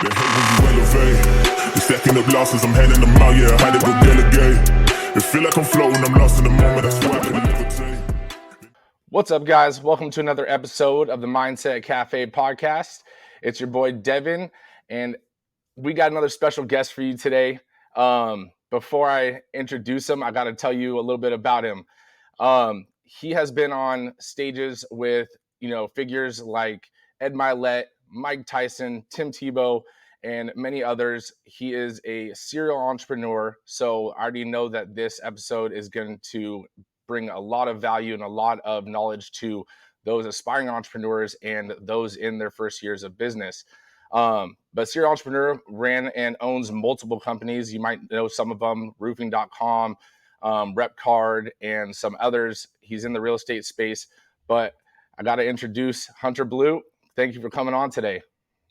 They hate when you elevate. They stacking up losses, I'm handing them out, yeah, I had to go delegate. They feel like I'm floating, I'm lost in the moment, that's why I can levitate. What's up, guys? Welcome to another episode of the Mindset Cafe podcast. It's your boy, Devin, and we got another special guest for you today. Before I introduce him, I got to tell you a little bit about him. He has been on stages with, figures like Ed Milet, Mike Tyson, Tim Tebow, and many others. He is a serial entrepreneur, so I already know that this episode is going to bring a lot of value and a lot of knowledge to those aspiring entrepreneurs and those in their first years of business. But serial entrepreneur ran and owns multiple companies. You might know some of them: roofing.com, Repcard, and some others. He's in the real estate space, but I got to introduce Hunter Ballew. Thank you for coming on today.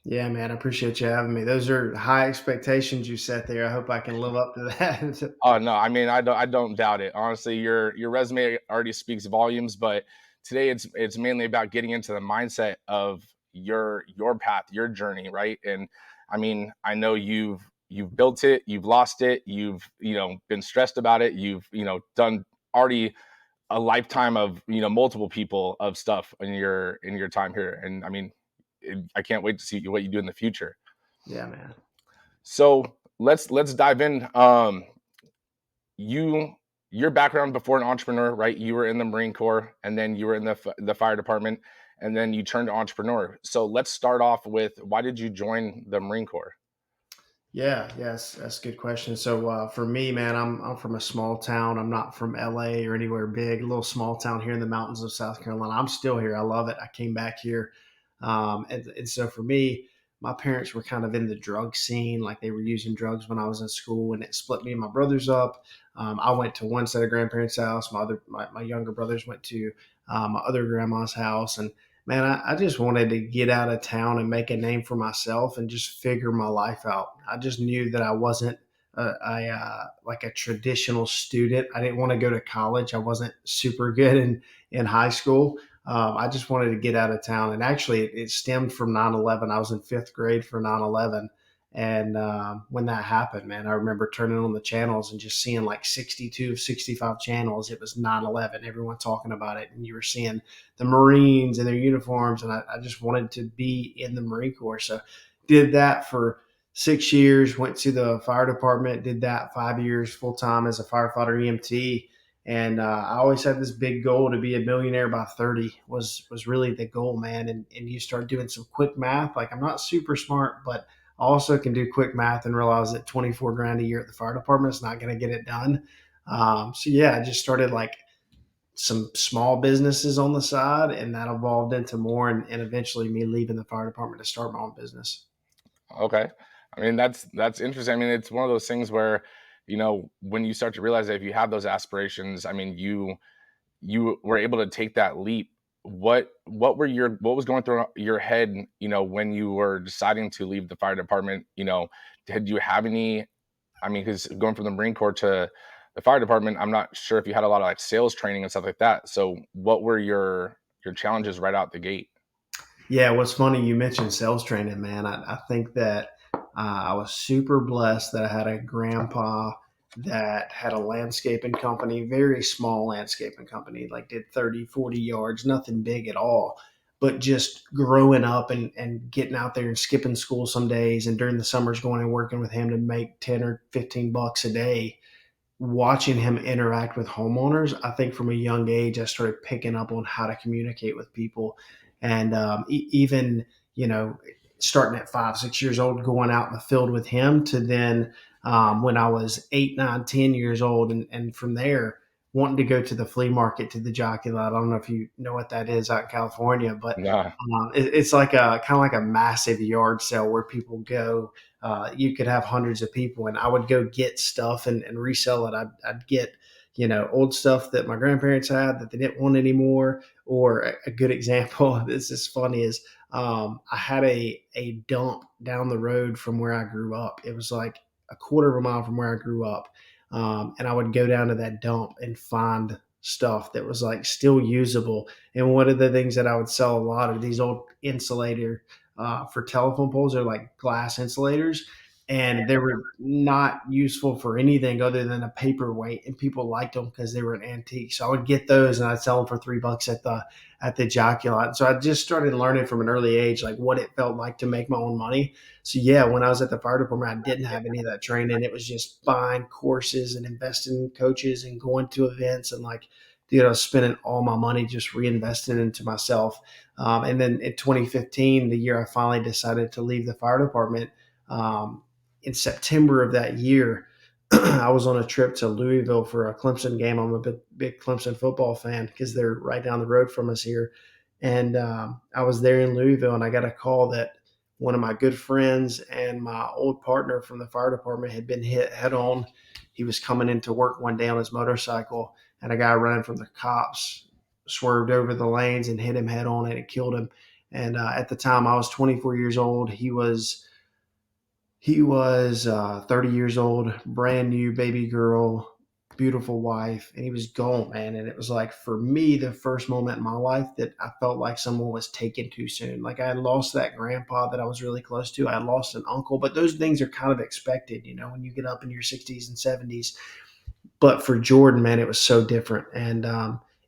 Yeah, man, I appreciate you having me. Those are high expectations you set there. I hope I can live up to that. Oh no, I mean, I don't doubt it. Honestly, your resume already speaks volumes, but today it's mainly about getting into the mindset of your path, your journey, right? And I mean, I know you've built it, you've lost it, you've been stressed about it, you've done already a lifetime of multiple people of stuff in your time here, and I mean, I can't wait to see what you do in the future. Yeah, man. So let's dive in. Your background before an entrepreneur, right? You were in the Marine Corps, and then you were in the fire department, and then you turned to entrepreneur. So let's start off with, why did you join the Marine Corps? Yeah, yes, that's a good question. So for me, man, I'm from a small town. I'm not from LA or anywhere big. A little small town here in the mountains of South Carolina. I'm still here. I love it. I came back here, and so for me, my parents were kind of in the drug scene, like they were using drugs when I was in school, and it split me and my brothers up. I went to one set of grandparents' house. My younger brothers went to my other grandma's house, and man, I just wanted to get out of town and make a name for myself and just figure my life out. I just knew that I wasn't like a traditional student. I didn't want to go to college. I wasn't super good in high school. I just wanted to get out of town. And actually, it stemmed from 9/11. I was in fifth grade for 9/11. And when that happened, man, I remember turning on the channels and just seeing like 62 of 65 channels. It was 9/11, everyone talking about it. And you were seeing the Marines in their uniforms. And I just wanted to be in the Marine Corps. So did that for 6 years, went to the fire department, did that 5 years full time as a firefighter EMT. And I always had this big goal to be a millionaire by 30 was really the goal, man. And you start doing some quick math. Like, I'm not super smart, but I also can do quick math and realize that 24 grand a year at the fire department is not going to get it done. So yeah, I just started like some small businesses on the side, and that evolved into more, and eventually me leaving the fire department to start my own business. Okay. I mean, that's interesting. I mean, it's one of those things where, when you start to realize that if you have those aspirations, I mean, you were able to take that leap. What was going through your head, when you were deciding to leave the fire department? Did you have any, I mean, because going from the Marine Corps to the fire department, I'm not sure if you had a lot of like sales training and stuff like that. So what were your challenges right out the gate? Yeah, what's funny, you mentioned sales training, man. I think that I was super blessed that I had a grandpa that had a landscaping company, very small landscaping company, like did 30, 40 yards, nothing big at all. But just growing up and getting out there and skipping school some days, and during the summers going and working with him to make 10 or 15 bucks a day, watching him interact with homeowners, I think from a young age, I started picking up on how to communicate with people. And even, you know, starting at 5, 6 years old, going out in the field with him to then when I was 8, 9, 10 years old. And from there, wanting to go to the flea market, to the jockey lot. I don't know if you know what that is out in California, but Yeah. it's like a kind of like a massive yard sale where people go. You could have hundreds of people, and I would go get stuff and resell it. I'd get, old stuff that my grandparents had that they didn't want anymore. Or a good example, this is funny, is I had a dump down the road from where I grew up. It was like a quarter of a mile from where I grew up. And I would go down to that dump and find stuff that was like still usable. And one of the things that I would sell a lot are these old insulator for telephone poles. They're like glass insulators, and they were not useful for anything other than a paperweight. And people liked them because they were an antique. So I would get those and I'd sell them for $3 at the jockey lot. So I just started learning from an early age like what it felt like to make my own money. So yeah, when I was at the fire department, I didn't have any of that training. It was just buying courses and investing in coaches and going to events and like, dude, I was spending all my money just reinvesting into myself. And then in 2015, the year I finally decided to leave the fire department, um, in September of that year, I was on a trip to Louisville for a Clemson game. I'm a big Clemson football fan because they're right down the road from us here. And I was there in Louisville, and I got a call that one of my good friends and my old partner from the fire department had been hit head on. He was coming into work one day on his motorcycle, and a guy running from the cops swerved over the lanes and hit him head on, and it killed him. And at the time, I was 24 years old. He was 30 years old, brand new baby girl, beautiful wife, and he was gone, man. And it was like for me, the first moment in my life that I felt like someone was taken too soon. Like I had lost that grandpa that I was really close to. I had lost an uncle, but those things are kind of expected, when you get up in your 60s and 70s. But for Jordan, man, it was so different, and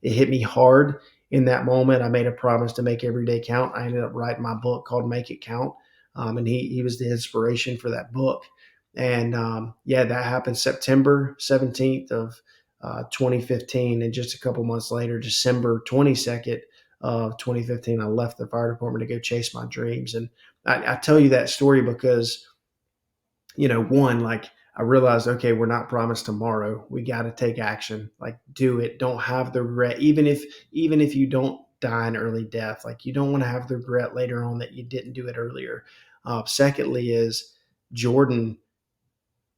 it hit me hard in that moment. I made a promise to make every day count. I ended up writing my book called Make It Count, and he was the inspiration for that book. And yeah, that happened September 17th of 2015, and just a couple months later, December 22nd of 2015, I left the fire department to go chase my dreams. And I tell you that story because one, like I realized, okay, we're not promised tomorrow. We got to take action. Like do it. Don't have the regret. Even if you don't die an early death, like you don't want to have the regret later on that you didn't do it earlier. Secondly, is Jordan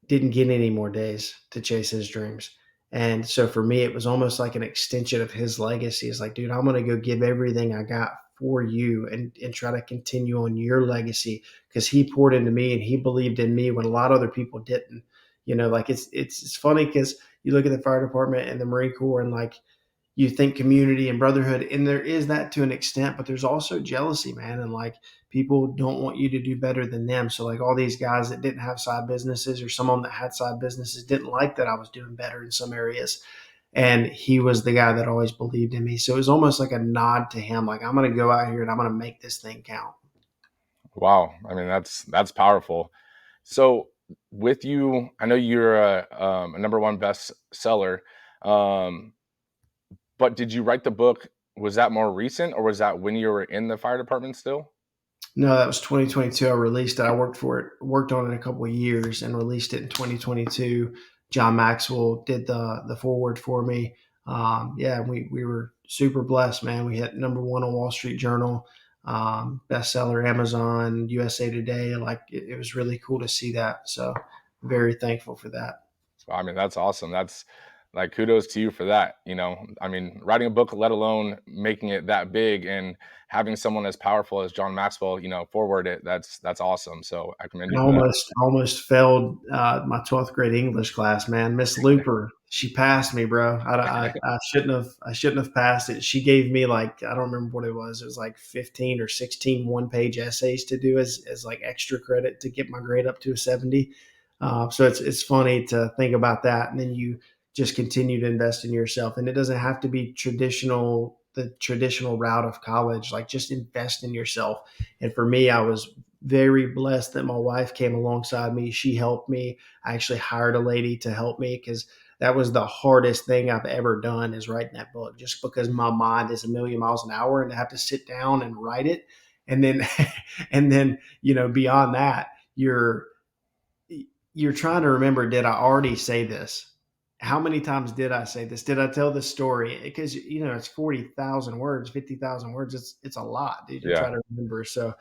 didn't get any more days to chase his dreams. And so for me, it was almost like an extension of his legacy. It's like, dude, I'm going to go give everything I got for you and try to continue on your legacy because he poured into me and he believed in me when a lot of other people didn't. Like it's funny because you look at the fire department and the Marine Corps and like you think community and brotherhood, and there is that to an extent, but there's also jealousy, man. And like people don't want you to do better than them. So like all these guys that didn't have side businesses or some of them that had side businesses didn't like that I was doing better in some areas. And he was the guy that always believed in me. So it was almost like a nod to him, like I'm going to go out here and I'm going to make this thing count. Wow. I mean, that's powerful. So with you, I know you're a number one bestseller. Um, but did you write the book? Was that more recent, or was that when you were in the fire department still? No, that was 2022. I released it. I worked on it a couple of years and released it in 2022. John Maxwell did the forward for me. Yeah, we were super blessed, man. We hit number one on Wall Street Journal, bestseller, Amazon, USA Today. Like it was really cool to see that. So very thankful for that. I mean, that's awesome. That's like kudos to you for that. I mean, writing a book, let alone making it that big and having someone as powerful as John Maxwell, forward it. That's awesome. So I commend I you for that. almost failed my 12th grade English class, man. Miss Looper, she passed me, bro. I shouldn't have passed it. She gave me like, I don't remember what it was. It was like 15 or 16 one-page essays to do as like extra credit to get my grade up to a 70. So it's funny to think about that. And then you just continue to invest in yourself. And it doesn't have to be the traditional route of college. Like just invest in yourself. And for me, I was very blessed that my wife came alongside me. She helped me. I actually hired a lady to help me because that was the hardest thing I've ever done is writing that book, just because my mind is a million miles an hour and to have to sit down and write it. And then, and then, beyond that, you're trying to remember, did I already say this? How many times did I say this? Did I tell this story? Because it's 40,000 words, 50,000 words. It's a lot, dude, to Yeah, try to remember. So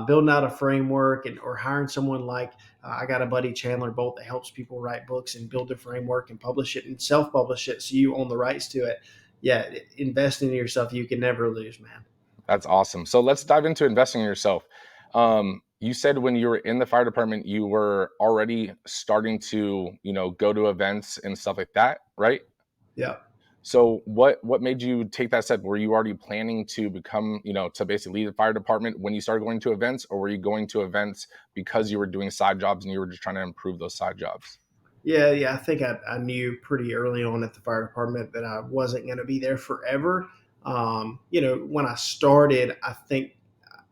building out a framework or hiring someone like I got a buddy, Chandler Bolt, that helps people write books and build a framework and publish it and self-publish it so you own the rights to it. Yeah, invest in yourself. You can never lose, man. that's awesome. So let's dive into investing in yourself. You said when you were in the fire department, you were already starting to, go to events and stuff like that, right? Yeah. So what made you take that step? Were you already planning to become, to basically lead the fire department when you started going to events, or were you going to events because you were doing side jobs and you were just trying to improve those side jobs? Yeah. I think I knew pretty early on at the fire department that I wasn't going to be there forever. When I started, I think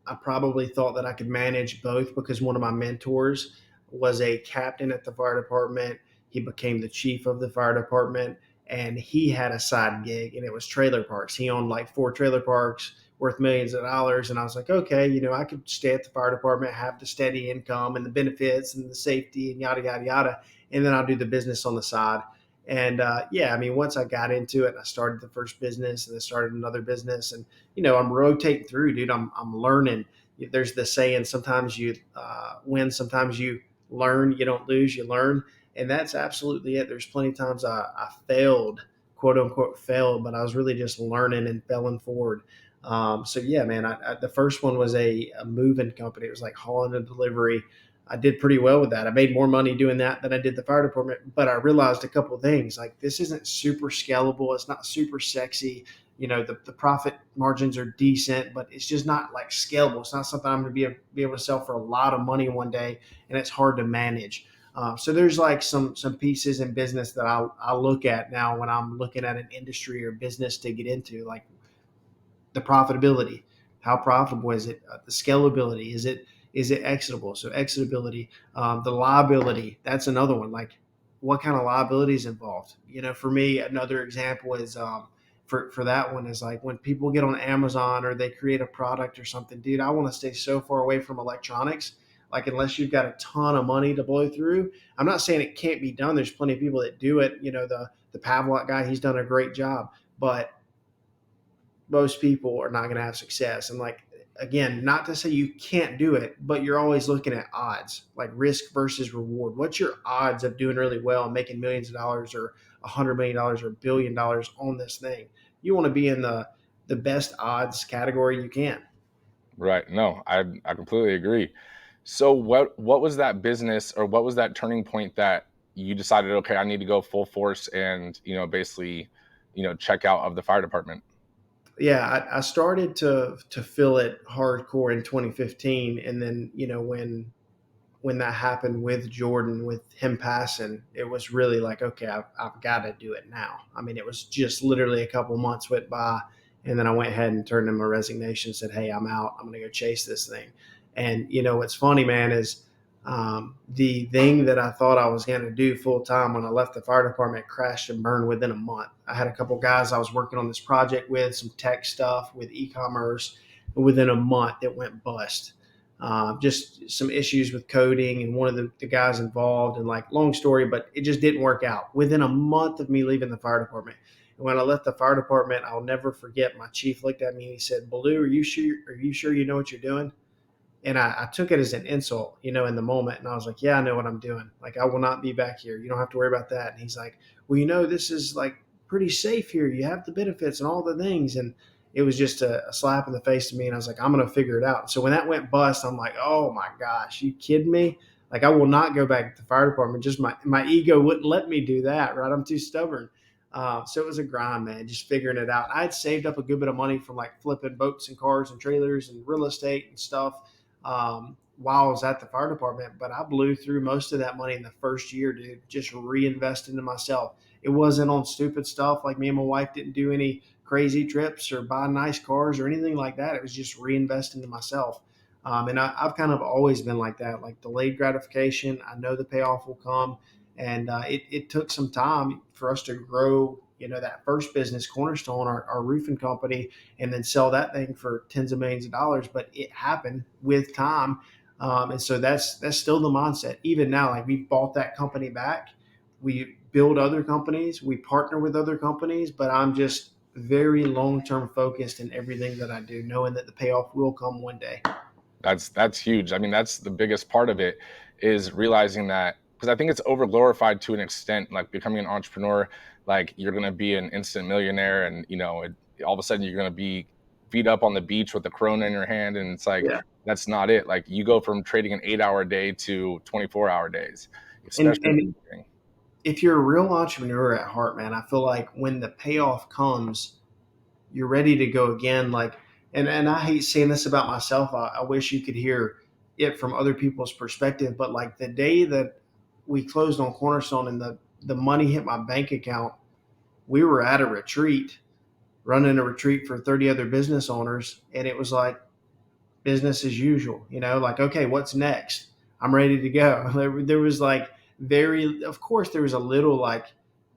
I probably thought that I could manage both because one of my mentors was a captain at the fire department. He became the chief of the fire department, and he had a side gig, and it was trailer parks. He owned like 4 trailer parks worth millions of dollars. And I was like, okay, I could stay at the fire department, have the steady income and the benefits and the safety and yada, yada, yada. And then I'll do the business on the side. And yeah, I mean, once I got into it, I started the first business and then started another business. And I'm rotating through, dude. I'm learning. There's the saying: sometimes you win, sometimes you learn. You don't lose, you learn, and that's absolutely it. There's plenty of times I failed, quote unquote, failed, but I was really just learning and failing forward. So yeah, man. The first one was a moving company. It was like hauling and delivery. I did pretty well with that. I made more money doing that than I did the fire department, but I realized a couple of things. Like, this isn't super scalable. It's not super sexy. The profit margins are decent, but it's just not like scalable. It's not something I'm going to be able to sell for a lot of money one day, and it's hard to manage. So there's like some pieces in business that I look at now when I'm looking at an industry or business to get into. Like, the profitability. How profitable is it? The scalability. Is it exitable? So exitability. The liability. That's another one. Like, what kind of liabilities involved? For me, another example is for that one is like when people get on Amazon or they create a product or something. Dude, I want to stay so far away from electronics. Like, unless you've got a ton of money to blow through. I'm not saying it can't be done. There's plenty of people that do it. The Pavlok guy, he's done a great job, but most people are not going to have success. And like, again, not to say you can't do it, but you're always looking at odds, like risk versus reward. What's your odds of doing really well and making millions of dollars or $100 million or $1 billion on this thing? You want to be in the best odds category you can. Right. No, I completely agree. So what was that business, or what was that turning point that you decided, okay, I need to go full force and, basically, check out of the fire department? Yeah, I started to feel it hardcore in 2015, and then when that happened with Jordan, with him passing, it was really like, okay, I've got to do it now. I mean, it was just literally a couple months went by, and then I went ahead and turned in my resignation, said, hey, I'm out. I'm going to go chase this thing. And, what's funny, man, is the thing that I thought I was going to do full time when I left the fire department crashed and burned within a month. I had a couple guys I was working on this project with, some tech stuff with e-commerce. Within a month, it went bust. Just some issues with coding and one of the guys involved, and like, long story, but it just didn't work out within a month of me leaving the fire department. And when I left the fire department, I'll never forget, my chief looked at me and he said, Ballew, are you sure you know what you're doing? And I took it as an insult, in the moment. And I was like, yeah, I know what I'm doing. Like, I will not be back here. You don't have to worry about that. And he's like, well, this is like pretty safe here. You have the benefits and all the things. And it was just a slap in the face to me. And I was like, I'm going to figure it out. So when that went bust, I'm like, oh my gosh, you kidding me? Like, I will not go back to the fire department. Just my ego wouldn't let me do that, right? I'm too stubborn. So it was a grind, man, just figuring it out. I had saved up a good bit of money from like flipping boats and cars and trailers and real estate and stuff while I was at the fire department, but I blew through most of that money in the first year, dude, just reinvesting into myself. It wasn't on stupid stuff. Like, me and my wife didn't do any crazy trips or buy nice cars or anything like that. It was just reinvesting into myself. And I've kind of always been like that, like delayed gratification. I know the payoff will come. And it took some time for us to grow, that first business, Cornerstone, our roofing company, and then sell that thing for tens of millions of dollars. But it happened with time. And so that's still the mindset. Even now, like, we bought that company back. We build other companies. We partner with other companies. But I'm just very long-term focused in everything that I do, knowing that the payoff will come one day. That's huge. I mean, that's the biggest part of it, is realizing that, because I think it's over glorified to an extent, like becoming an entrepreneur, like you're going to be an instant millionaire, and all of a sudden you're going to be feet up on the beach with a Corona in your hand, and it's like, Yeah. that's not it. Like, you go from trading an 8-hour day to 24-hour days, And especially in and roofing. if you're a real entrepreneur at heart, man, I feel like when the payoff comes, you're ready to go again. Like, and I hate saying this about myself. I wish you could hear it from other people's perspective. But like the day that we closed on Cornerstone and the money hit my bank account, we were at a retreat, running a retreat for 30 other business owners, and it was like business as usual. Like, okay, what's next? I'm ready to go. There was like of course, there was a little like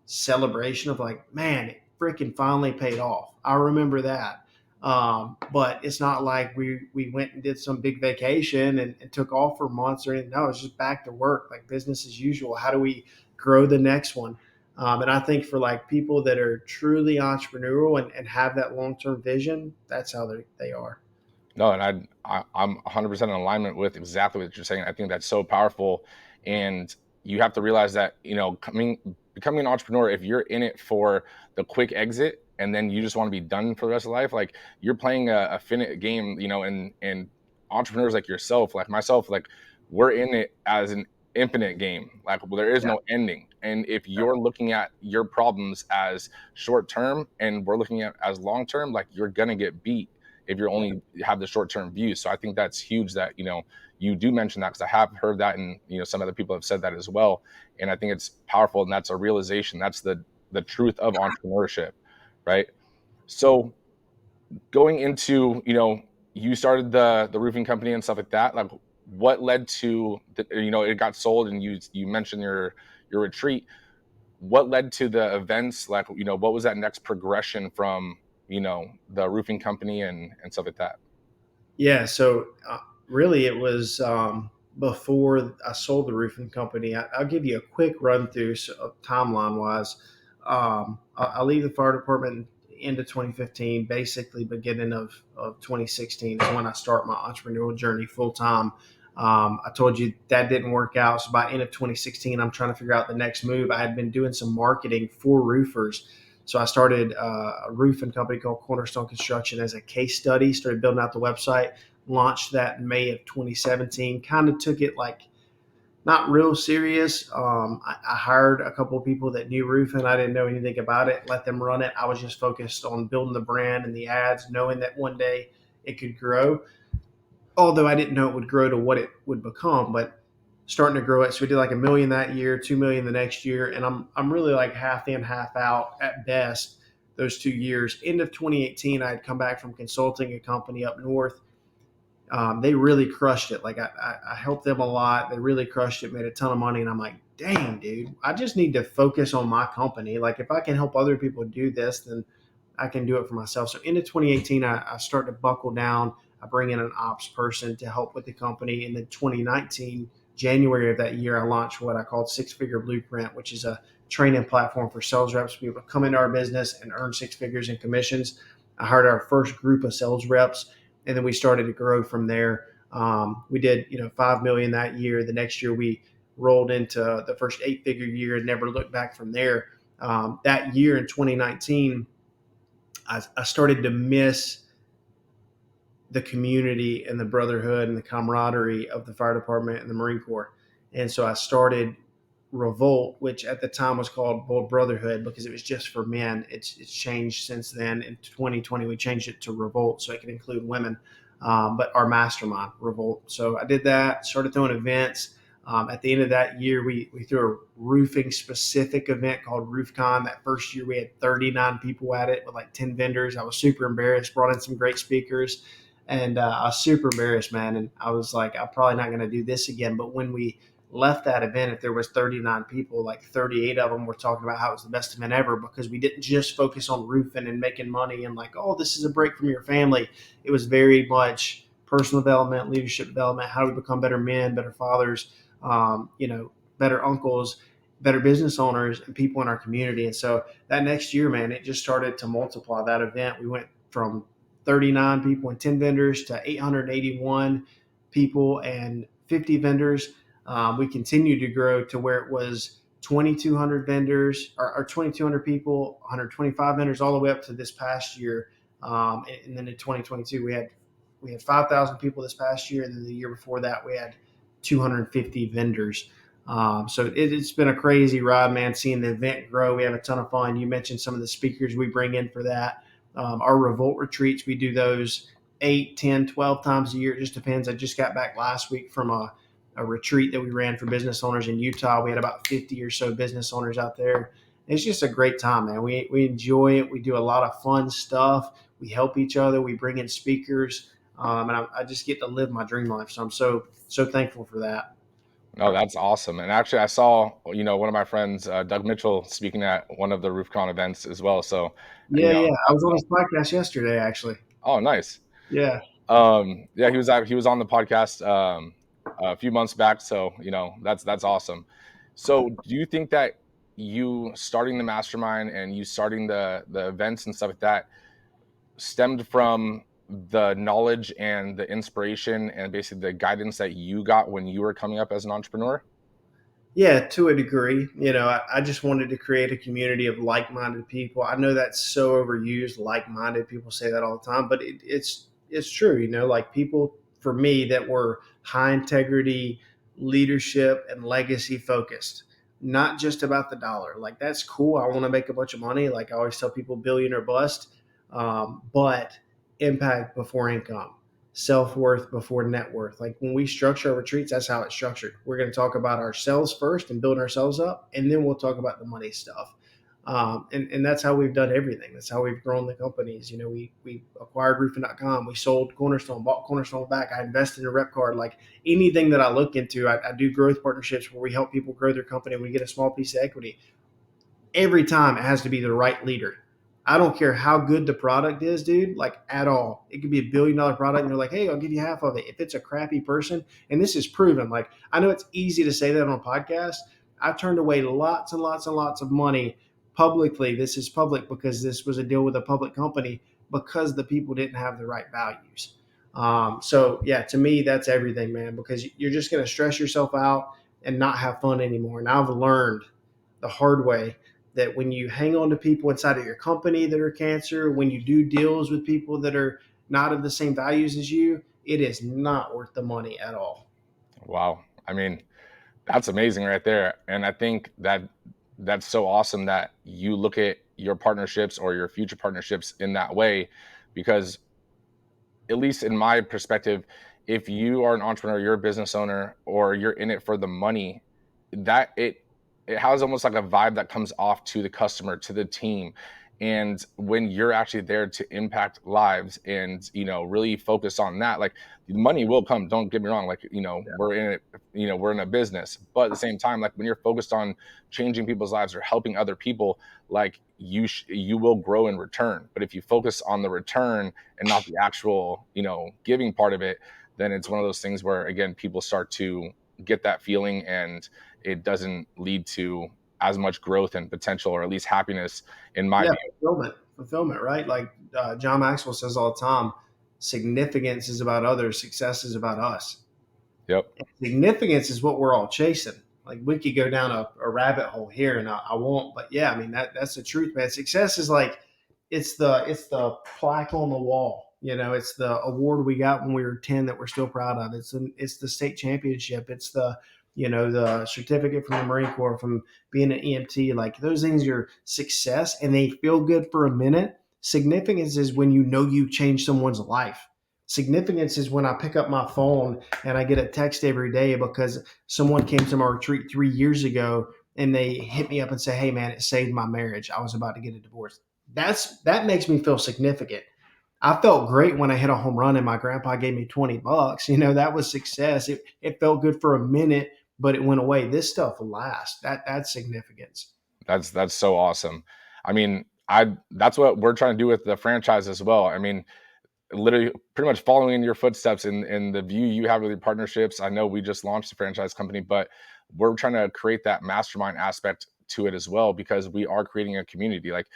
celebration of like, man, it freaking finally paid off. I remember that. But it's not like we went and did some big vacation and took off for months or anything. No, it's just back to work, like business as usual. How do we grow the next one? And I think for like people that are truly entrepreneurial and have that long-term vision, that's how they are. No, and I'm 100% in alignment with exactly what you're saying. I think that's so powerful, and you have to realize that becoming an entrepreneur, if you're in it for the quick exit and then you just want to be done for the rest of life, like you're playing a finite game, and entrepreneurs like yourself, like myself, like we're in it as an infinite game. Like there is Yeah. no ending, and if you're looking at your problems as short term and we're looking at as long term, like you're gonna get beat if you're only have the short-term view. So I think that's huge that, you do mention that, because I have heard that, and, some other people have said that as well. And I think it's powerful, and that's a realization. That's the truth of entrepreneurship, right? So going into, you started the roofing company and stuff like that. Like what led to, it got sold, and you mentioned your retreat. What led to the events? Like, what was that next progression from, the roofing company and stuff like that? Yeah, so really, it was before I sold the roofing company. I'll give you a quick run through timeline wise. I leave the fire department into 2015, basically beginning of 2016 is when I start my entrepreneurial journey full time. I told you that didn't work out. So by end of 2016, I'm trying to figure out the next move. I had been doing some marketing for roofers. So I started a roofing company called Cornerstone Construction as a case study, started building out the website, launched that in May of 2017, kind of took it like not real serious. I hired a couple of people that knew roofing. I didn't know anything about it, let them run it. I was just focused on building the brand and the ads, knowing that one day it could grow. Although I didn't know it would grow to what it would become, but starting to grow it. So we did like 1 million that year, 2 million the next year, and I'm really like half in, half out at best those 2 years. End of 2018, I had come back from consulting a company up north. They really crushed it. Like I helped them a lot. They really crushed it, made a ton of money, and I'm like, dang, dude, I just need to focus on my company. Like if I can help other people do this, then I can do it for myself. So into 2018, I start to buckle down. I bring in an ops person to help with the company. And then 2019, January of that year, I launched what I called Six Figure Blueprint, which is a training platform for sales reps to be able to come into our business and earn six figures in commissions. I hired our first group of sales reps, and then we started to grow from there. We did, 5 million that year. The next year we rolled into the first 8-figure year and never looked back from there. That year in 2019, I started to miss the community and the brotherhood and the camaraderie of the fire department and the Marine Corps. And so I started Revolt, which at the time was called Bold Brotherhood because it was just for men. It's changed since then. In 2020, we changed it to Revolt so it could include women, but our mastermind, Revolt. So I did that, started throwing events. At the end of that year, we threw a roofing specific event called RoofCon. That first year, we had 39 people at it with like 10 vendors. I was super embarrassed, brought in some great speakers, and I was super embarrassed, man. And I was like, I'm probably not going to do this again. But when we left that event, if there was 39 people, like 38 of them were talking about how it was the best event ever because we didn't just focus on roofing and making money and like, oh, this is a break from your family. It was very much personal development, leadership development, how do we become better men, better fathers, better uncles, better business owners and people in our community. And so that next year, man, it just started to multiply that event. We went from 39 people and 10 vendors to 881 people and 50 vendors. We continued to grow to where it was 2,200 vendors or 2,200 people, 125 vendors, all the way up to this past year. And then in 2022, we had 5,000 people this past year, and then the year before that, we had 250 vendors. So it's been a crazy ride, man, seeing the event grow. We have a ton of fun. You mentioned some of the speakers we bring in for that. Our revolt retreats, we do those 8, 10, 12 times a year. It just depends. I just got back last week from a retreat that we ran for business owners in Utah. We had about 50 or so business owners out there. It's just a great time, man. We enjoy it. We do a lot of fun stuff. We help each other. We bring in speakers, and I just get to live my dream life. So I'm so thankful for that. No, that's awesome. And actually, I saw, one of my friends, Doug Mitchell, speaking at one of the RoofCon events as well. So, Yeah, yeah. I was on his podcast yesterday, actually. oh, nice. Yeah. Yeah, he was on the podcast a few months back. So, that's awesome. So, do you think that you starting the mastermind and you starting the events and stuff like that stemmed from the knowledge and the inspiration and basically the guidance that you got when you were coming up as an entrepreneur? Yeah, to a degree. I just wanted to create a community of like-minded people. I know that's so overused. Like-minded people say that all the time, but it's true. Like people for me that were high integrity, leadership, and legacy focused. Not just about the dollar. Like that's cool. I want to make a bunch of money. Like I always tell people, billionaire bust. But impact before income, self-worth before net worth. Like when we structure our retreats, that's how it's structured. We're going to talk about ourselves first and build ourselves up, and then we'll talk about the money stuff. And that's how we've done everything. That's how we've grown the companies. We acquired roofing.com. We sold Cornerstone, bought Cornerstone back. I invested in a rep card. Like anything that I look into, I do growth partnerships where we help people grow their company. We get a small piece of equity. Every time it has to be the right leader. I don't care how good the product is, dude, like at all. It could be $1 billion product and they're like, hey, I'll give you half of it. If it's a crappy person, and this is proven, like I know it's easy to say that on a podcast. I've turned away lots and lots and lots of money publicly. This is public because this was a deal with a public company because the people didn't have the right values. So yeah, to me, that's everything, man, because you're just going to stress yourself out and not have fun anymore. And I've learned the hard way that when you hang on to people inside of your company that are cancer, when you do deals with people that are not of the same values as you, it is not worth the money at all. Wow. I mean, that's amazing right there. And I think that that's so awesome that you look at your partnerships or your future partnerships in that way, because at least in my perspective, if you are an entrepreneur, you're a business owner, or you're in it for the money, that it has almost like a vibe that comes off to the customer, to the team. And when you're actually there to impact lives and really focus on that, like the money will come, don't get me wrong, like we're in it, we're in a business, but at the same time, like when you're focused on changing people's lives or helping other people, like you will grow in return. But if you focus on the return and not the actual giving part of it, then it's one of those things where again people start to get that feeling and it doesn't lead to as much growth and potential, or at least happiness, in my Yeah, view. fulfillment, right? Like John Maxwell says all the time, significance is about others, success is about us. Yep. Significance is what we're all chasing. Like we could go down a rabbit hole here, and I won't. But yeah, I mean that's the truth, man. Success is like it's the plaque on the wall. It's the award we got when we were 10 that we're still proud of. It's the state championship. It's the certificate from the Marine Corps from being an EMT. Like those things are success, and they feel good for a minute. Significance is when you change someone's life. Significance is when I pick up my phone and I get a text every day because someone came to my retreat 3 years ago and they hit me up and say, hey man, it saved my marriage. I was about to get a divorce. That makes me feel significant. I felt great when I hit a home run and my grandpa gave me $20. That was success. It felt good for a minute, but it went away. This stuff lasts. That's significance. That's so awesome. I mean, I that's what we're trying to do with the franchise as well. I mean, literally pretty much following in your footsteps in the view you have with your partnerships. I know we just launched the franchise company, but we're trying to create that mastermind aspect to it as well, because we are creating a community. Like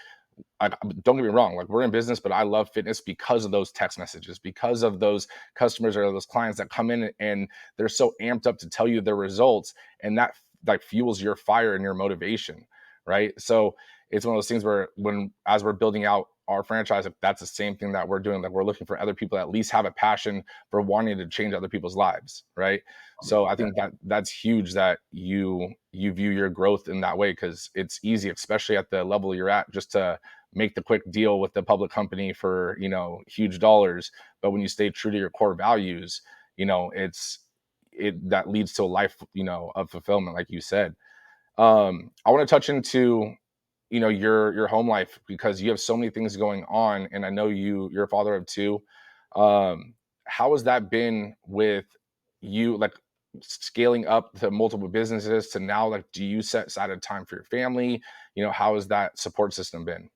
don't get me wrong, like we're in business, but I love fitness because of those text messages, because of those customers or those clients that come in and they're so amped up to tell you their results, and that like fuels your fire and your motivation, right? So it's one of those things where as we're building out our franchise, that's the same thing that we're doing. Like we're looking for other people that at least have a passion for wanting to change other people's lives, right? So I think that that's huge that you view your growth in that way, because it's easy, especially at the level you're at, just to make the quick deal with the public company for, huge dollars. But when you stay true to your core values, it that leads to a life, of fulfillment, like you said. I want to touch into your home life, because you have so many things going on, and I know you're a father of two. How has that been with you, like scaling up to multiple businesses to now, like, do you set aside a time for your family? How has that support system been?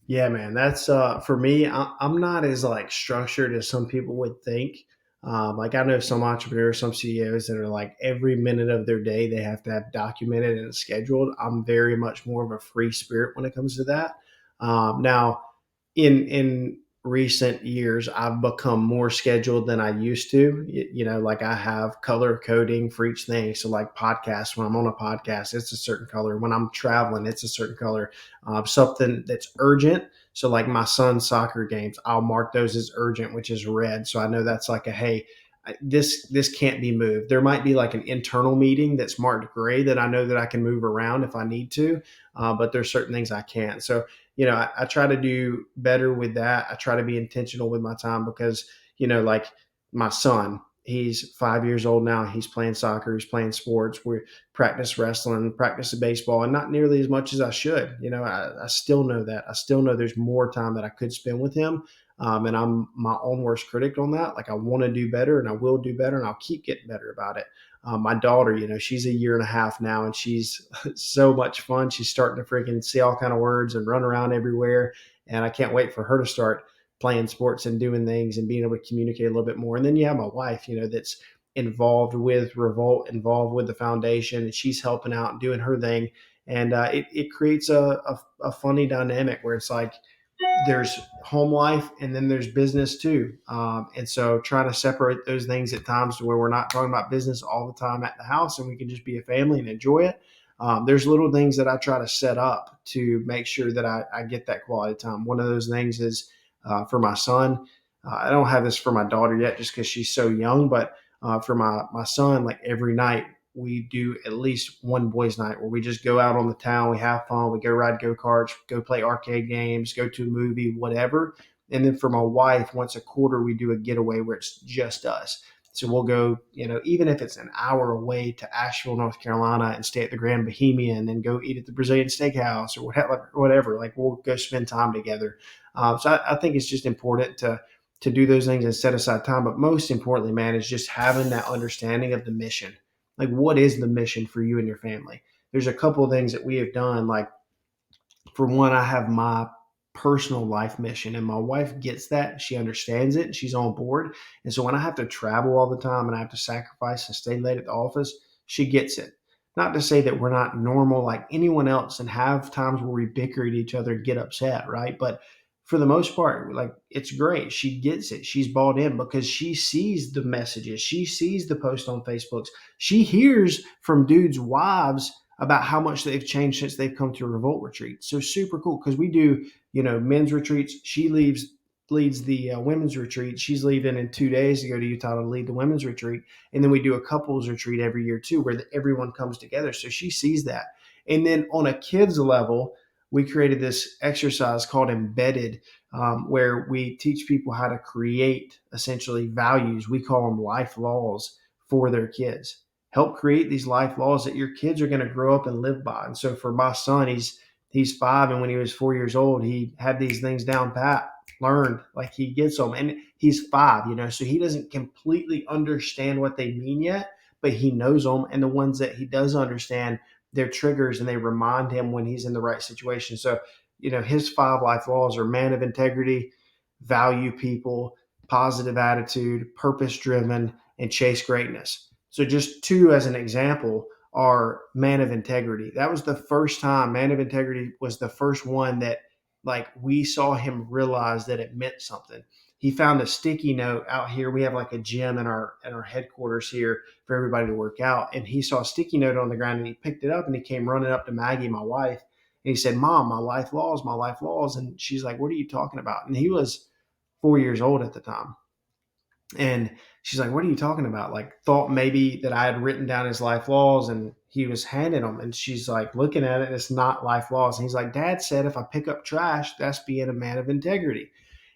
Yeah, man, that's for me. I'm not as like structured as some people would think. Like I know some entrepreneurs, some CEOs that are like every minute of their day they have to have documented and scheduled. I'm very much more of a free spirit when it comes to that. Now, in recent years I've become more scheduled than I used to. Like I have color coding for each thing. So like podcasts, when I'm on a podcast it's a certain color, when I'm traveling it's a certain color. Something that's urgent, so like my son's soccer games, I'll mark those as urgent, which is red, so I know that's like a hey, this can't be moved. There might be like an internal meeting that's marked gray that I know that I can move around if I need to, but there's certain things I can't. So I try to do better with that. I try to be intentional with my time because, like my son, he's 5 years old now. He's playing soccer, he's playing sports. We practice wrestling, practice baseball, and not nearly as much as I should. I still know that. I still know there's more time that I could spend with him. And I'm my own worst critic on that. Like I want to do better and I will do better and I'll keep getting better about it. My daughter, she's a year and a half now and she's so much fun. She's starting to freaking say all kind of words and run around everywhere. And I can't wait for her to start playing sports and doing things and being able to communicate a little bit more. And then you have my wife, that's involved with Revolt, involved with the foundation, and she's helping out and doing her thing. And it creates a funny dynamic where it's like, there's home life and then there's business too. And so trying to separate those things at times to where we're not talking about business all the time at the house and we can just be a family and enjoy it. There's little things that I try to set up to make sure that I get that quality time. One of those things is for my son. I don't have this for my daughter yet just because she's so young, but for my son, like every night we do at least one boys' night where we just go out on the town, we have fun, we go ride go-karts, go play arcade games, go to a movie, whatever. And then for my wife, once a quarter, we do a getaway where it's just us. So we'll go, even if it's an hour away to Asheville, North Carolina, and stay at the Grand Bohemian and go eat at the Brazilian Steakhouse or whatever. Like we'll go spend time together. So I think it's just important to do those things and set aside time. But most importantly, man, is just having that understanding of the mission. Like, what is the mission for you and your family? There's a couple of things that we have done. Like, for one, I have my personal life mission, and my wife gets that. She understands it, and she's on board. And so when I have to travel all the time and I have to sacrifice and stay late at the office, she gets it. Not to say that we're not normal like anyone else and have times where we bicker at each other and get upset, right? But for the most part, like it's great. She gets it. She's bought in because she sees the messages. She sees the post on Facebook. She hears from dudes' wives about how much they've changed since they've come to a Revolt retreat. So super cool because we do, men's retreats. She leads the women's retreat. She's leaving in 2 days to go to Utah to lead the women's retreat. And then we do a couples retreat every year too, where everyone comes together. So she sees that. And then on a kid's level, we created this exercise called Embedded, where we teach people how to create essentially values. We call them life laws for their kids. Help create these life laws that your kids are going to grow up and live by. And so for my son, he's 5, and when he was 4 years old, he had these things down pat, learned, like he gets them, and he's 5, so he doesn't completely understand what they mean yet, but he knows them, and the ones that he does understand, they're triggers and they remind him when he's in the right situation. So, his 5 life laws are man of integrity, value people, positive attitude, purpose driven, and chase greatness. So just 2 as an example are man of integrity. That was the first time man of integrity was the first one that like we saw him realize that it meant something. He found a sticky note out here. We have like a gym in our headquarters here for everybody to work out. And he saw a sticky note on the ground and he picked it up and he came running up to Maggie, my wife. he said, "Mom, my life laws, my life laws." And she's like, "What are you talking about?" And he was 4 years old at the time. And she's like, "What are you talking about?" Like, thought maybe that I had written down his life laws and he was handing them. And she's like, looking at it, and it's not life laws. And he's like, "Dad said if I pick up trash, that's being a man of integrity."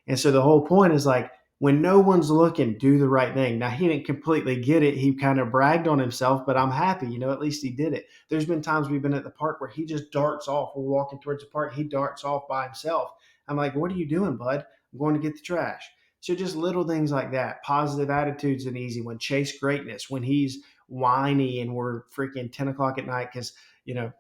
And so the whole point is like, when no one's looking, do the right thing. Now, he didn't completely get it. He kind of bragged on himself, but I'm happy, at least he did it. There's been times we've been at the park where he just darts off. We're walking towards the park. He darts off by himself. I'm like, "What are you doing, bud?" "I'm going to get the trash." So just little things like that. Positive attitude's an easy one. Chase greatness. When he's whiny and we're freaking 10 o'clock at night, because,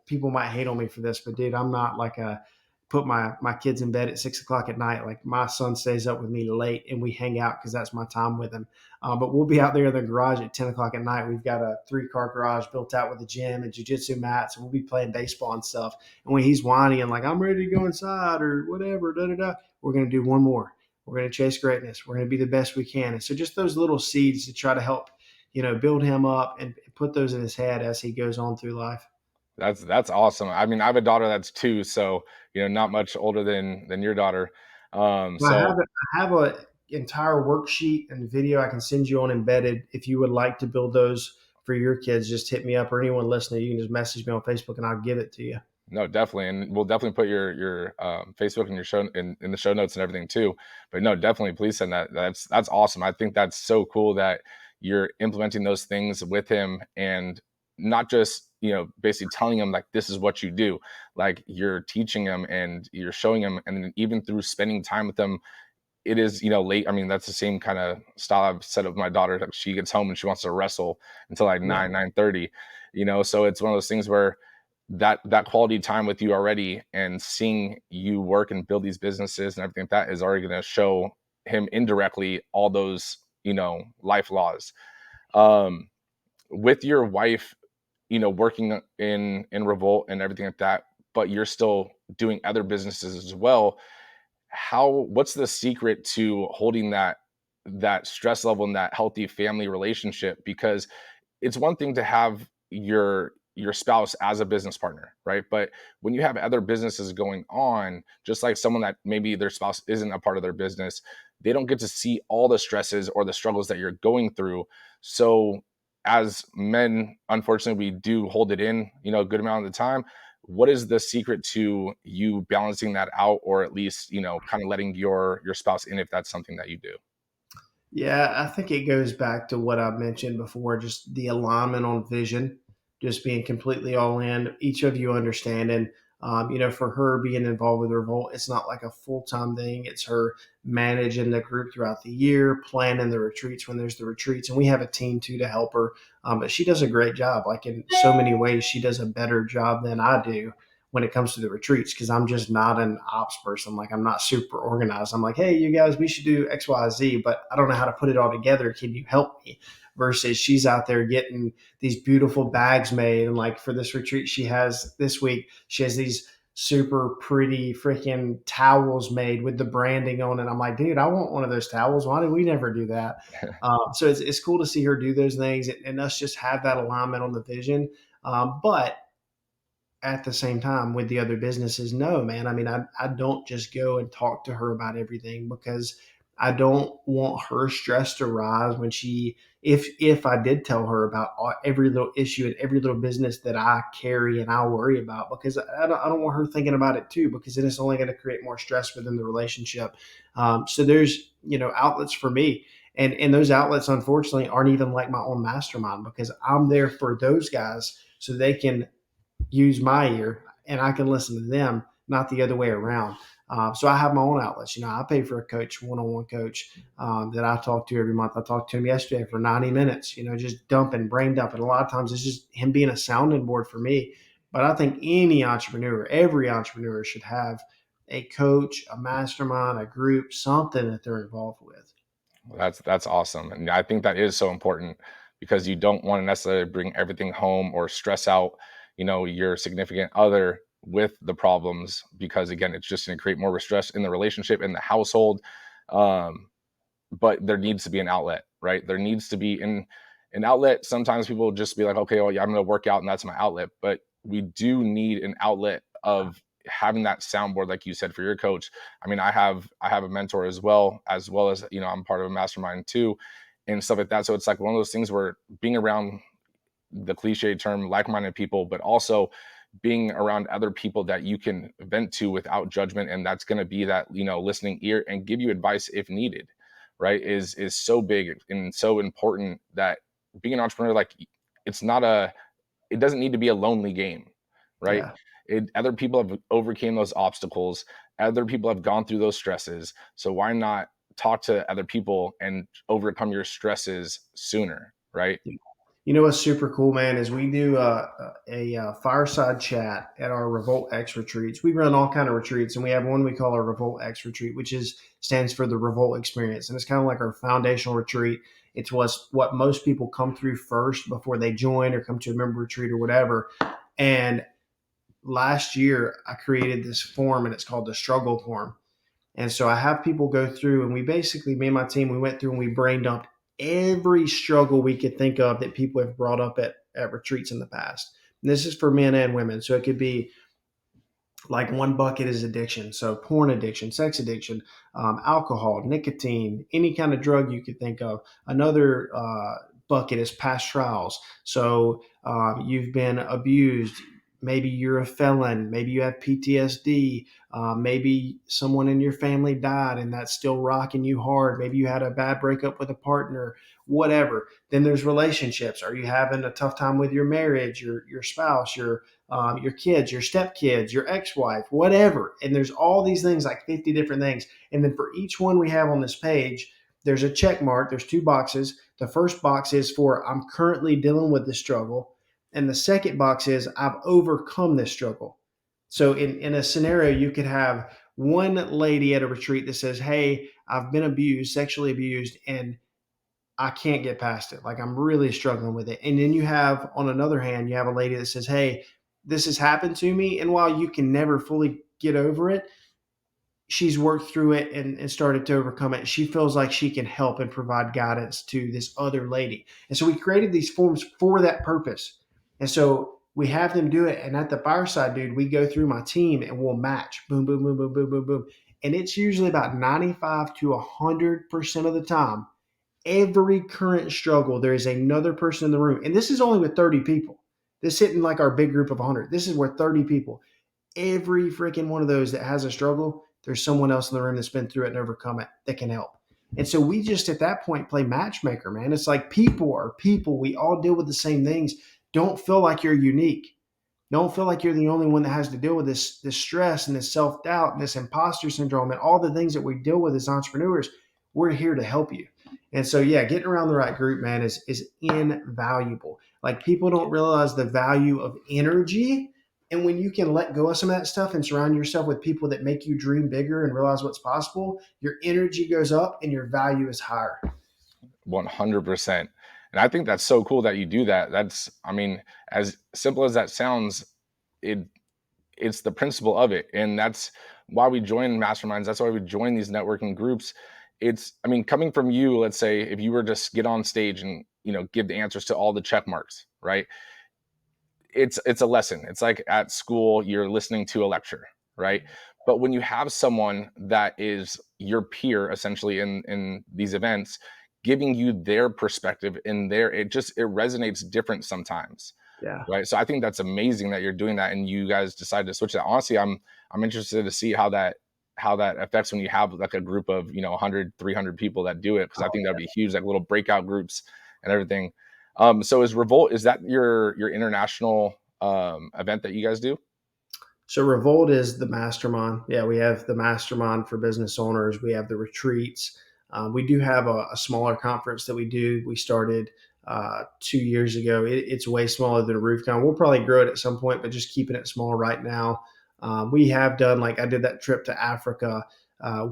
people might hate on me for this, but dude, I'm not like a put my kids in bed at 6 o'clock at night. Like, my son stays up with me late and we hang out because that's my time with him. But we'll be out there in the garage at 10 o'clock at night. We've got a 3-car garage built out with a gym and jujitsu mats, and we'll be playing baseball and stuff. And when he's whiny and like, "I'm ready to go inside," or whatever, we're going to do one more. We're going to chase greatness. We're going to be the best we can. And so just those little seeds to try to help, build him up and put those in his head as he goes on through life. That's awesome. I mean, I have a daughter that's 2, so not much older than your daughter. Well, So I have a entire worksheet and video I can send you on embedded. If you would like to build those for your kids, just hit me up, or anyone listening. You can just message me on Facebook and I'll give it to you. no, definitely, and we'll definitely put your Facebook and your show in the show notes and everything too. But no, definitely, please send that. That's awesome. I think that's so cool that you're implementing those things with him, and not just basically telling him like this is what you do. Like, you're teaching him and you're showing him, and then even through spending time with him. It is late. I mean, that's the same kind of style I've said of my daughter. Like, she gets home and she wants to wrestle until like Yeah. 9:30. So it's one of those things where that quality time with you already, and seeing you work and build these businesses and everything like that, is already going to show him indirectly all those life laws. um with your wife, working in Revolt and everything like that, but you're still doing other businesses as well. What's the secret to holding that stress level and that healthy family relationship? Because it's one thing to have your spouse as a business partner, right? But when you have other businesses going on, just like someone that maybe their spouse isn't a part of their business, they don't get to see all the stresses or the struggles that you're going through. So as men, unfortunately, we do hold it in, a good amount of the time. What is the secret to you balancing that out, or at least, kind of letting your spouse in if that's something that you do? Yeah, I think it goes back to what I mentioned before, just the alignment on vision, just being completely all in, each of you understanding. For her being involved with Revolt, it's not like a full time thing. It's her managing the group throughout the year, planning the retreats when there's the retreats. And we have a team too to help her. But she does a great job. Like, in so many ways, she does a better job than I do when it comes to the retreats, because I'm just not an ops person. Like, I'm not super organized. I'm like, "Hey, you guys, we should do X, Y, Z," but I don't know how to put it all together. Can you help me? Versus she's out there getting these beautiful bags made. And like, for this retreat she has this week, she has these super pretty freaking towels made with the branding on it. I'm like, "Dude, I want one of those towels. Why did we never do that?" So it's cool to see her do those things, and us just have that alignment on the vision. But at the same time, with the other businesses, no, man. I mean, I don't just go and talk to her about everything, because I don't want her stress to rise when if I did tell her about every little issue and every little business that I carry and I worry about, because I don't want her thinking about it too, because then it's only going to create more stress within the relationship. So there's, outlets for me. And those outlets, unfortunately, aren't even like my own mastermind, because I'm there for those guys so they can use my ear and I can listen to them, not the other way around. So I have my own outlets. I pay for a coach, one-on-one coach, that I talk to every month. I talked to him yesterday for 90 minutes, just dumping, brain dumping. A lot of times it's just him being a sounding board for me. But I think every entrepreneur should have a coach, a mastermind, a group, something that they're involved with. That's awesome. And I think that is so important, because you don't want to necessarily bring everything home or stress out, your significant other with the problems, because again, it's just going to create more stress in the relationship, in the household. Um, but there needs to be an outlet, right? There needs to be an outlet. Sometimes people just be like, okay, well, yeah, I'm going to work out and that's my outlet. But we do need an outlet of having that soundboard, like you said, for your coach. I mean, I have a mentor as well as, I'm part of a mastermind too and stuff like that. So it's like one of those things where being around the cliche term like-minded people, but also being around other people that you can vent to without judgment, and that's going to be that listening ear and give you advice if needed, right, is so big and so important. That being an entrepreneur, like, it's not a it doesn't need to be a lonely game, right? Yeah. Other people have overcame those obstacles, other people have gone through those stresses, so why not talk to other people and overcome your stresses sooner, right? You know what's super cool, man, is we do a fireside chat at our Revolt X retreats. We run all kind of retreats, and we have one we call our Revolt X retreat, which stands for the Revolt Experience, and it's kind of like our foundational retreat. It's what most people come through first before they join or come to a member retreat or whatever. And last year, I created this form, and it's called the Struggle Form. And so I have people go through, and we basically, me and my team, we went through and we brain dumped every struggle we could think of that people have brought up at retreats in the past. And this is for men and women. So it could be like one bucket is addiction. So porn addiction, sex addiction, alcohol, nicotine, any kind of drug you could think of. Another bucket is past trials. So you've been abused. Maybe you're a felon. Maybe you have PTSD. Maybe someone in your family died and that's still rocking you hard. Maybe you had a bad breakup with a partner, whatever. Then there's relationships. Are you having a tough time with your marriage, your spouse, your kids, your stepkids, your ex-wife, whatever. And there's all these things, like 50 different things. And then for each one we have on this page, there's a check mark. There's two boxes. The first box is for I'm currently dealing with this struggle. And the second box is I've overcome this struggle. So in a scenario, you could have one lady at a retreat that says, hey, I've been abused, sexually abused, and I can't get past it. Like, I'm really struggling with it. And then you have, on another hand, you have a lady that says, hey, this has happened to me. And while you can never fully get over it, she's worked through it and started to overcome it. She feels like she can help and provide guidance to this other lady. And so we created these forms for that purpose. And so we have them do it. And at the fireside, dude, we go through my team and we'll match. Boom, boom, boom, boom, boom, boom, boom. And it's usually about 95 to 100% of the time, every current struggle, there is another person in the room. And this is only with 30 people. This isn't like our big group of 100. This is where 30 people, every freaking one of those that has a struggle, there's someone else in the room that's been through it and overcome it that can help. And so we just at that point play matchmaker, man. It's like people are people. We all deal with the same things. Don't feel like you're unique. Don't feel like you're the only one that has to deal with this stress and this self-doubt and this imposter syndrome and all the things that we deal with as entrepreneurs. We're here to help you. And so, yeah, getting around the right group, man, is invaluable. Like, people don't realize the value of energy. And when you can let go of some of that stuff and surround yourself with people that make you dream bigger and realize what's possible, your energy goes up and your value is higher. 100%. And I think that's so cool that you do that. That's, I mean, as simple as that sounds, it's the principle of it. And that's why we join masterminds. That's why we join these networking groups. I mean, coming from you, let's say if you were to just get on stage and, give the answers to all the check marks, right? It's a lesson. It's like at school, you're listening to a lecture, right? But when you have someone that is your peer, essentially, in these events, giving you their perspective and it resonates different sometimes. Yeah. Right. So I think that's amazing that you're doing that and you guys decided to switch that. Honestly, I'm interested to see how that affects when you have like a group of, 100, 300 people that do it. Cause I think that'd be huge, like little breakout groups and everything. So is that your international event that you guys do? So Revolt is the mastermind. Yeah, we have the mastermind for business owners. We have the retreats. We do have a smaller conference that we do. We started 2 years ago. It's way smaller than a RoofCon. We'll probably grow it at some point, but just keeping it small right now. We have done, like, I did that trip to Africa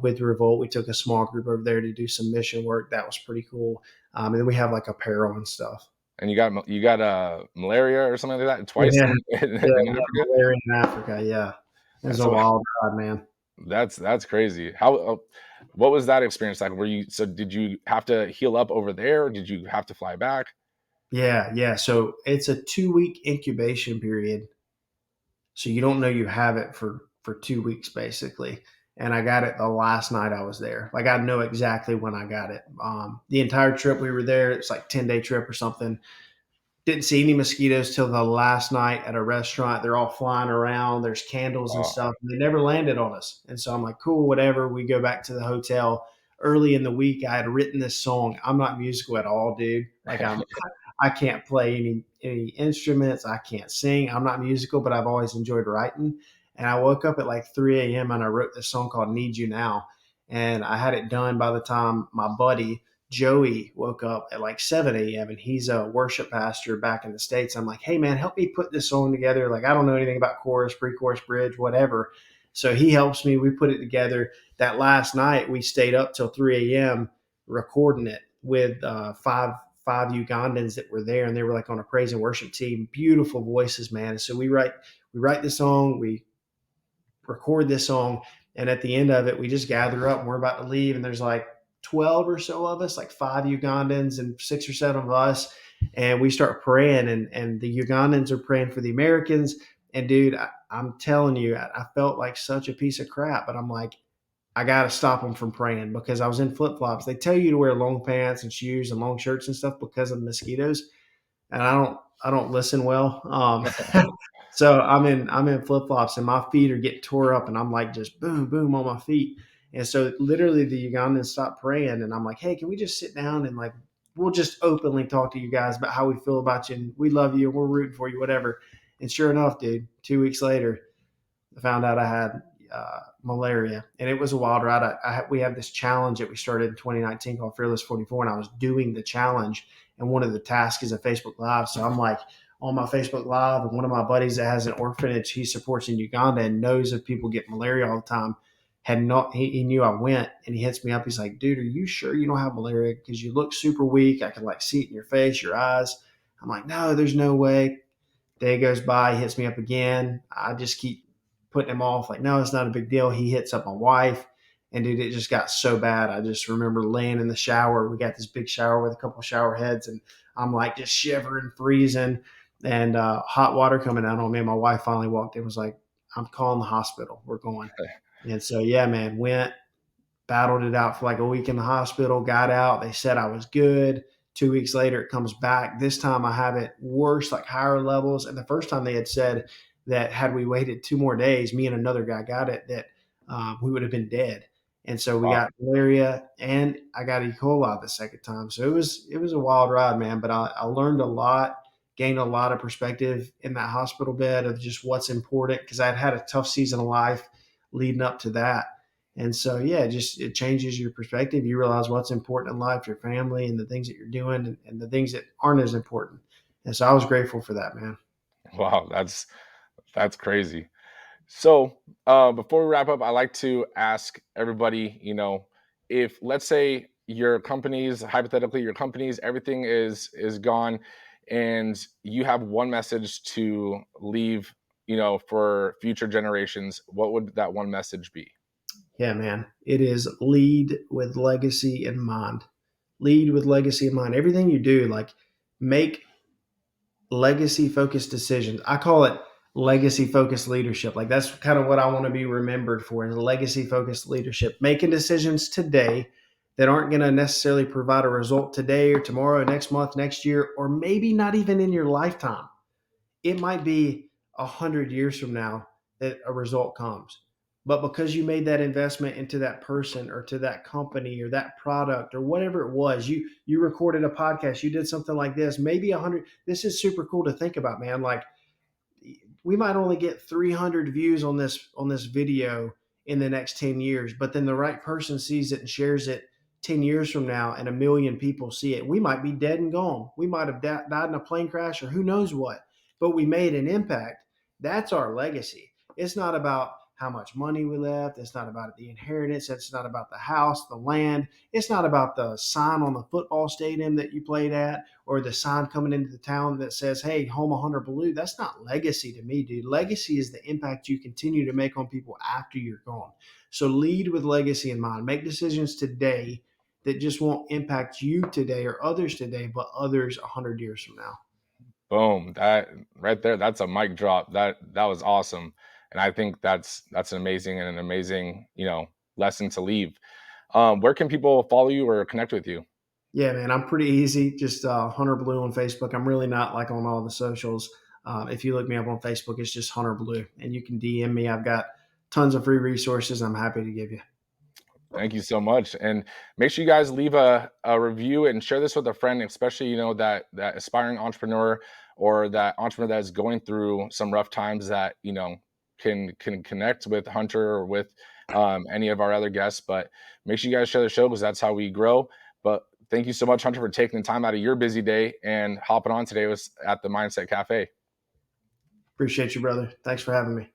with Revolt. We took a small group over there to do some mission work. That was pretty cool. And then we have like apparel and stuff. And you got malaria or something like that twice Yeah, in Africa? malaria in Africa. Yeah, it was a wild ride, man. That's crazy. What was that experience like? Did you have to heal up over there, or did you have to fly back? Yeah. So it's a 2-week incubation period. So you don't know you have it for for 2 weeks basically. And I got it the last night I was there. Like I know exactly when I got it. The entire trip we were there, it's like 10-day trip or something. Didn't see any mosquitoes till the last night at a restaurant. They're all flying around. There's candles and Oh, stuff. And they never landed on us. And so I'm like, cool, whatever. We go back to the hotel. Early in the week, I had written this song. I'm not musical at all, dude. Like I can't play any instruments. I can't sing. I'm not musical, but I've always enjoyed writing. And I woke up at like 3 a.m. and I wrote this song called "Need You Now," and I had it done by the time my buddy Joey woke up at like 7 a.m. and he's a worship pastor back in the States. I'm like, hey man, help me put this song together. Like, I don't know anything about chorus, pre-chorus, bridge, whatever. So he helps me. We put it together. That last night we stayed up till 3 a.m. recording it with five Ugandans that were there, and they were like on a praise and worship team. Beautiful voices, man. So we write the song, we record this song, and at the end of it, we just gather up and we're about to leave, and there's like 12 or so of us, like 5 Ugandans and 6 or 7 of us, and we start praying, and the Ugandans are praying for the Americans. And dude, I'm telling you, I felt like such a piece of crap, but I'm like, I got to stop them from praying because I was in flip flops. They tell you to wear long pants and shoes and long shirts and stuff because of the mosquitoes, and I don't listen well. So I'm in flip flops and my feet are getting tore up and I'm like just boom boom on my feet. And so literally the Ugandans stopped praying and I'm like, hey, can we just sit down and like we'll just openly talk to you guys about how we feel about you and we love you and we're rooting for you, whatever. And sure enough, dude, 2 weeks later, I found out I had malaria, and it was a wild ride. We have this challenge that we started in 2019 called Fearless 44, and I was doing the challenge, and one of the tasks is a Facebook Live. So I'm like on my Facebook Live, and one of my buddies that has an orphanage he supports in Uganda and knows if people get malaria all the time. Had not he knew I went, and he hits me up. He's like, "Dude, are you sure you don't have malaria? Because you look super weak. I can like see it in your face, your eyes." I'm like, "No, there's no way." Day goes by, he hits me up again. I just keep putting him off. Like, no, it's not a big deal. He hits up my wife. And dude, it just got so bad. I just remember laying in the shower. We got this big shower with a couple shower heads, and I'm like just shivering, freezing, and hot water coming out on me. And my wife finally walked in and was like, I'm calling the hospital. We're going. And so, yeah, man, went, battled it out for like a week in the hospital, got out. They said I was good. 2 weeks later, it comes back. This time I have it worse, like higher levels. And the first time they had said that had we waited 2 more days, me and another guy got it, that we would have been dead. And so we wow. got malaria and I got E. coli the second time. So it was a wild ride, man. But I learned a lot, gained a lot of perspective in that hospital bed of just what's important because I'd had a tough season of life leading up to that. And so, yeah, just it changes your perspective. You realize what's important in life, your family, and the things that you're doing, and the things that aren't as important. And so, I was grateful for that, man. Wow, that's crazy. So, before we wrap up, I like to ask everybody, if let's say your companies, hypothetically, your companies, everything is gone, and you have one message to leave, for future generations, what would that one message be? Yeah, man. It is lead with legacy in mind. Lead with legacy in mind. Everything you do, like make legacy focused decisions. I call it legacy focused leadership. Like that's kind of what I want to be remembered for is legacy focused leadership, making decisions today that aren't going to necessarily provide a result today or tomorrow, next month, next year, or maybe not even in your lifetime. It might be 100 years from now that a result comes. But because you made that investment into that person or to that company or that product or whatever it was, you recorded a podcast, you did something like this, maybe 100. This is super cool to think about, man. Like we might only get 300 views on this video in the next 10 years, but then the right person sees it and shares it 10 years from now and a million people see it. We might be dead and gone. We might have died in a plane crash or who knows what, but we made an impact. That's our legacy. It's not about how much money we left. It's not about the inheritance. It's not about the house, the land. It's not about the sign on the football stadium that you played at or the sign coming into the town that says, hey, home of Hunter Ballew. That's not legacy to me, dude. Legacy is the impact you continue to make on people after you're gone. So lead with legacy in mind. Make decisions today that just won't impact you today or others today, but others 100 years from now. Boom, that right there, that's a mic drop. That was awesome. And I think that's an amazing, lesson to leave. Where can people follow you or connect with you? Yeah, man, I'm pretty easy. Just Hunter Ballew on Facebook. I'm really not like on all the socials. If you look me up on Facebook, it's just Hunter Ballew, and you can DM me. I've got tons of free resources I'm happy to give you. Thank you so much. And make sure you guys leave a review and share this with a friend, especially, that aspiring entrepreneur or that entrepreneur that is going through some rough times that, can connect with Hunter or with any of our other guests. But make sure you guys share the show because that's how we grow. But thank you so much, Hunter, for taking the time out of your busy day and hopping on today with at the Mindset Cafe. Appreciate you, brother. Thanks for having me.